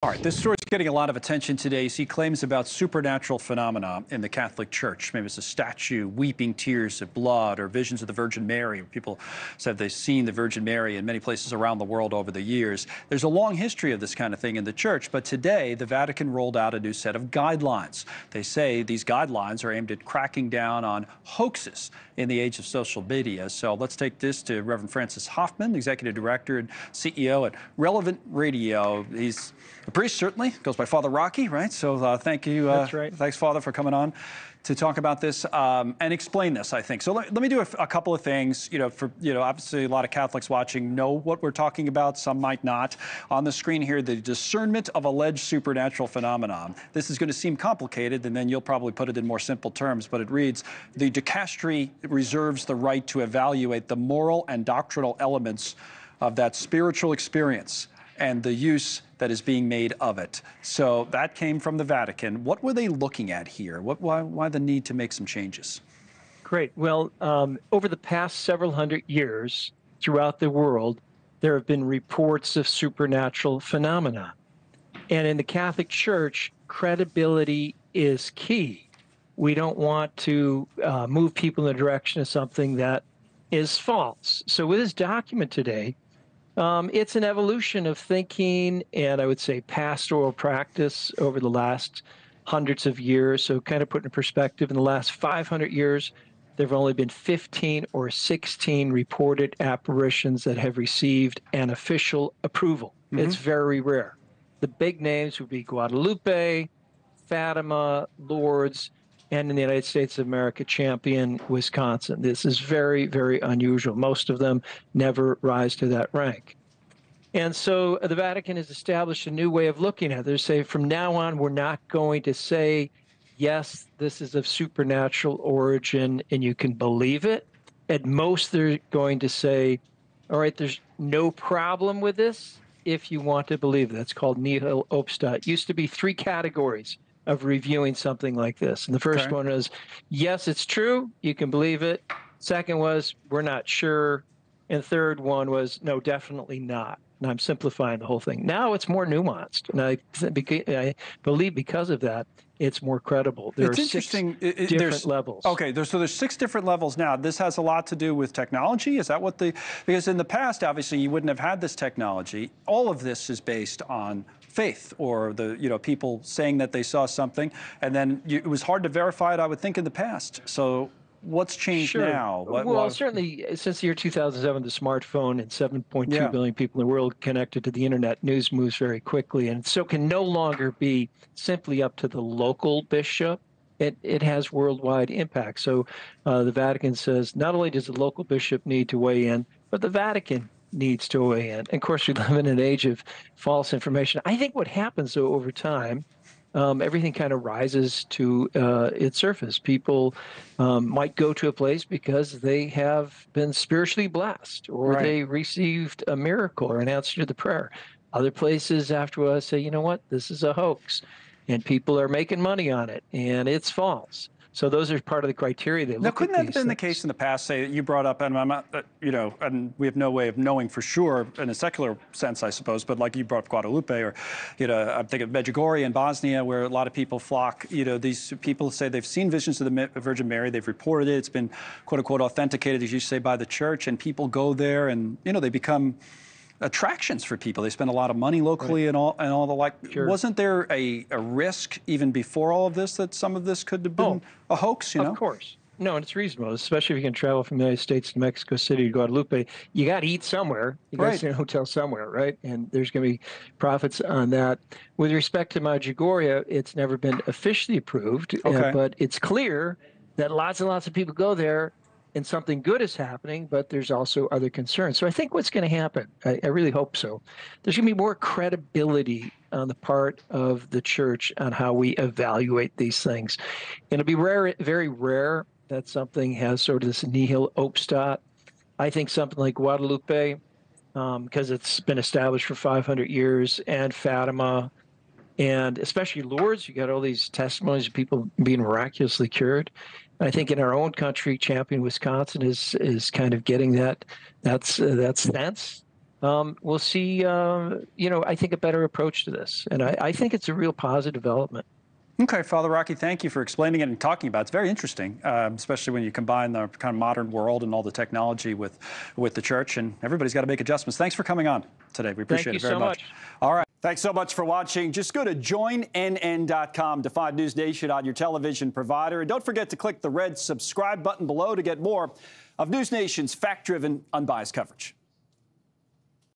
All right, this story is getting a lot of attention today. You see claims about supernatural phenomena in the Catholic Church. Maybe it's a statue, weeping tears of blood, or visions of the Virgin Mary. People said they've seen the Virgin Mary in many places around the world over the years. There's a long history of this kind of thing in the Church, but today the Vatican rolled out a new set of guidelines. They say these guidelines are aimed at cracking down on hoaxes in the age of social media. So let's take this to Reverend Francis Hoffman, Executive Director and CEO at Relevant Radio. He's a priest, certainly, goes by Father Rocky, right? So thank you. That's right. Thanks, Father, for coming on to talk about this and explain this, I think. So let me do a couple of things. Obviously a lot of Catholics watching know what we're talking about. Some might not. On the screen here, the discernment of alleged supernatural phenomenon. This is going to seem complicated, and then you'll probably put it in more simple terms, but it reads, the dicastery reserves the right to evaluate the moral and doctrinal elements of that spiritual experience and the use that is being made of it. So that came from the Vatican. What were they looking at here? Why the need to make some changes? Great. Well, over the past several hundred years throughout the world, there have been reports of supernatural phenomena. And in the Catholic Church, credibility is key. We don't want to move people in the direction of something that is false. So with this document today, it's an evolution of thinking and I would say pastoral practice over the last hundreds of years. So kind of put in perspective, in the last 500 years, there have only been 15 or 16 reported apparitions that have received an official approval. Mm-hmm. It's very rare. The big names would be Guadalupe, Fatima, Lourdes, and in the United States of America, Champion, Wisconsin. This is very, very unusual. Most of them never rise to that rank. And so the Vatican has established a new way of looking at it. They say from now on, we're not going to say, yes, this is of supernatural origin and you can believe it. At most, they're going to say, all right, there's no problem with this if you want to believe it. That's called Nichole It used to be 3 categories of reviewing something like this. And the first one is, yes, it's true, you can believe it. Second was, we're not sure. And third one was, no, definitely not. And I'm simplifying the whole thing. Now it's more nuanced. And I believe because of that, it's more credible. There are 6 different levels. Okay, so there's 6 different levels now. This has a lot to do with technology. Is that what because in the past, obviously, you wouldn't have had this technology. All of this is based on faith or people saying that they saw something, and then it was hard to verify it, I would think, in the past. So what's changed now? Certainly since the year 2007, the smartphone and 7.2 billion people in the world connected to the internet, news moves very quickly, and so can no longer be simply up to the local bishop. It has worldwide impact. So the Vatican says not only does the local bishop need to weigh in, but the Vatican needs to weigh in. And of course, we live in an age of false information. I think what happens, though, over time, everything kind of rises to its surface. People might go to a place because they have been spiritually blessed or they received a miracle or an answer to the prayer. Other places afterwards say, you know what, this is a hoax and people are making money on it and it's false. So those are part of the criteria they look at. Now, couldn't that have been the case in the past? Say you brought up, and I'm not, and we have no way of knowing for sure in a secular sense, I suppose. But like you brought up Guadalupe, or I'm thinking of Medjugorje in Bosnia, where a lot of people flock. These people say they've seen visions of the Virgin Mary. They've reported it. It's been quote unquote authenticated, as you say, by the Church, and people go there, and they become attractions for people. They spend a lot of money locally and all the like. Sure. Wasn't there a risk even before all of this that some of this could have been a hoax? Of course. No, and it's reasonable, especially if you can travel from the United States to Mexico City to Guadalupe. You got to eat somewhere. You got to stay in a hotel somewhere, right? And there's going to be profits on that. With respect to Medjugorje, it's never been officially approved, but it's clear that lots and lots of people go there and something good is happening, but there's also other concerns. So I think what's going to happen, I really hope so, there's going to be more credibility on the part of the Church on how we evaluate these things. And it'll be rare, very rare that something has sort of this nihil obstat. I think something like Guadalupe, because it's been established for 500 years, and Fatima, and especially Lourdes, you got all these testimonies of people being miraculously cured. I think in our own country, Champion, Wisconsin is kind of getting that sense. we'll see, I think a better approach to this. And I think it's a real positive development. Okay, Father Rocky, thank you for explaining it and talking about it. It's very interesting, especially when you combine the kind of modern world and all the technology with the church, and everybody's got to make adjustments. Thanks for coming on today. We appreciate it very much. All right. Thanks so much for watching. Just go to joinnn.com to find NewsNation on your television provider. And don't forget to click the red subscribe button below to get more of NewsNation's fact-driven, unbiased coverage.